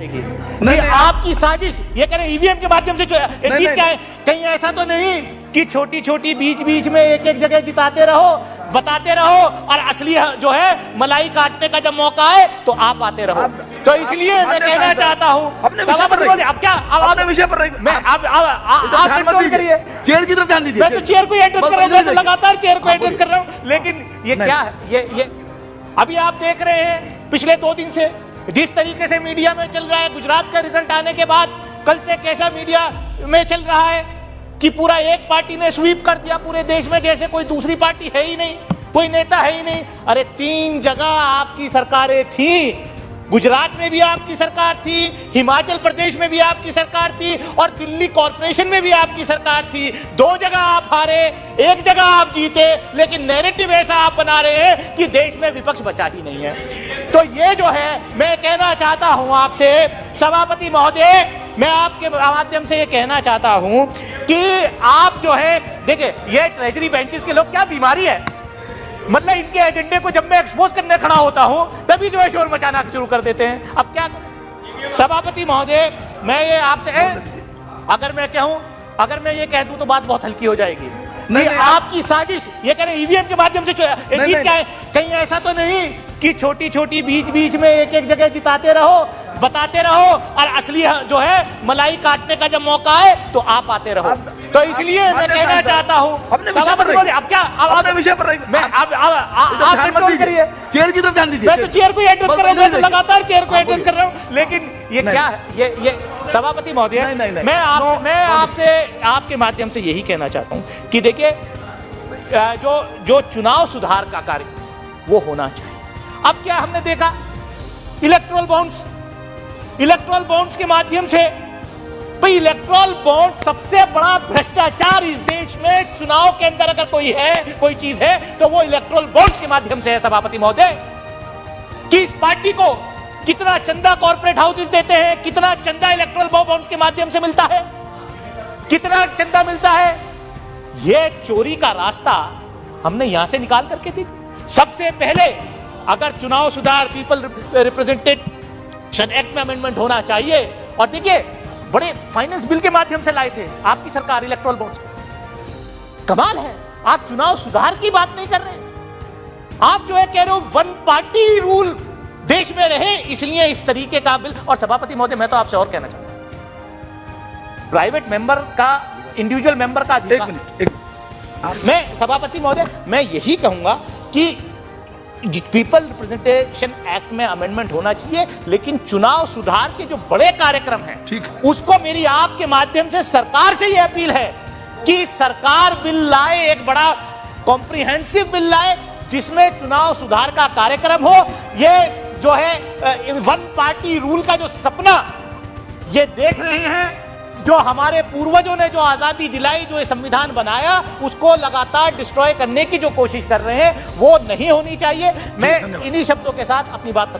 नहीं, आपकी साजिश ये कह रहे ईवीएम के माध्यम से जीत क्या है। कहीं ऐसा तो नहीं कि छोटी छोटी बीच बीच में एक एक जगह जिताते रहो, बताते रहो, और असली जो है मलाई काटने का जब मौका है तो आप आते रहो। तो इसलिए मैं कहना चाहता हूँ सभापति महोदय, अब क्या अपने विषय पर मैं आप कंट्रोल करिए, चेयर की तरफ ध्यान दीजिए। मैं तो चेयर को एड्रेस कर रहा हूँ, मैं तो लगातार चेयर को एड्रेस कर रहा हूँ। लेकिन ये क्या है, ये अभी आप देख रहे हैं पिछले 2 दिन से जिस तरीके से मीडिया में चल रहा है, गुजरात का रिजल्ट आने के बाद कल से कैसा मीडिया में चल रहा है कि पूरा एक पार्टी ने स्वीप कर दिया पूरे देश में, जैसे कोई दूसरी पार्टी है ही नहीं, कोई नेता है ही नहीं। अरे 3 जगह आपकी सरकारें थी, गुजरात में भी आपकी सरकार थी, हिमाचल प्रदेश में भी आपकी सरकार थी, और दिल्ली कॉर्पोरेशन में भी आपकी सरकार थी। 2 जगह आप हारे, 1 जगह आप जीते, लेकिन नैरेटिव ऐसा आप बना रहे हैं कि देश में विपक्ष बचा ही नहीं है। तो ये जो है, मैं कहना चाहता हूं आपसे सभापति महोदय, मैं आपके माध्यम से ये कहना चाहता हूं कि आप जो है, देखिए ये ट्रेजरी बेंचेस के लोग, क्या बीमारी है, मतलब इनके एजेंडे को जब मैं एक्सपोज करने खड़ा होता हूं तभी जो है शोर मचाना शुरू कर देते हैं। अब क्या करें सभापति महोदय, मैं ये आपसे अगर मैं ये कह दूं तो बात बहुत हल्की हो जाएगी। नहीं, आपकी साजिश ये कह रहे ईवीएम के माध्यम से जीत क्या है। कहीं ऐसा तो नहीं कि छोटी छोटी बीच बीच में एक एक जगह जिताते रहो, बताते रहो, और असली जो है मलाई काटने का जब मौका है तो आप आते रहो। तो इसलिए मैं कहना चाहता हूँ सभापति महोदय, अब क्या अपने विषय पर मैं आप कंट्रोल करिए, चेयर की तरफ ध्यान दीजिए। मैं तो चेयर को एड्रेस कर रहा हूँ, मैं तो लगातार चेयर को एड्रेस कर रहा हूँ। लेकिन ये क्या है, ये सभापति महोदय, मैं आपसे आपके माध्यम से यही कहना चाहता हूँ कि देखिए जो चुनाव सुधार का कार्य वो होना चाहिए। अब क्या हमने देखा, इलेक्टोरल बॉन्ड्स के माध्यम से, भाई इलेक्टोरल बॉन्ड सबसे बड़ा भ्रष्टाचार इस देश में चुनाव के अंदर अगर कोई चीज है तो वो इलेक्टोरल बॉन्ड्स के माध्यम से है सभापति महोदय। कि इस पार्टी को कितना चंदा कॉर्पोरेट हाउसेस देते हैं, कितना चंदा इलेक्टोरल बॉन्ड्स के माध्यम से मिलता है, कितना चंदा मिलता है, ये चोरी का रास्ता हमने यहां से निकाल करके दी। सबसे पहले अगर चुनाव सुधार पीपल रिप्रेजेंटेशन एक्ट में अमेंडमेंट होना चाहिए, और देखिए बड़े फाइनेंस बिल के माध्यम से लाए थे आपकी सरकार इलेक्टोरल बॉन्ड्स। कमाल है, आप चुनाव सुधार की बात नहीं कर रहे, आप जो है कह रहे हो 1 पार्टी रूल देश में रहे, इसलिए इस तरीके का बिल। और सभापति महोदय, मैं तो आपसे और कहना चाहता हूं, प्राइवेट मेंबर का, इंडिविजुअल मेंबर का अधिकार, मैं सभापति महोदय मैं यही कहूंगा कि पीपल रिप्रेजेंटेशन एक्ट में अमेंडमेंट होना चाहिए, लेकिन चुनाव सुधार के जो बड़े कार्यक्रम हैं उसको मेरी आपके माध्यम से सरकार से यह अपील है कि सरकार बिल लाए, एक बड़ा कॉम्प्रिहेंसिव बिल लाए जिसमें चुनाव सुधार का कार्यक्रम हो। ये जो है 1 पार्टी रूल का जो सपना ये देख रहे हैं, जो हमारे पूर्वजों ने जो आजादी दिलाई, जो ये संविधान बनाया, उसको लगातार डिस्ट्रॉय करने की जो कोशिश कर रहे हैं वो नहीं होनी चाहिए। मैं इन्हीं शब्दों के साथ अपनी बात खत्म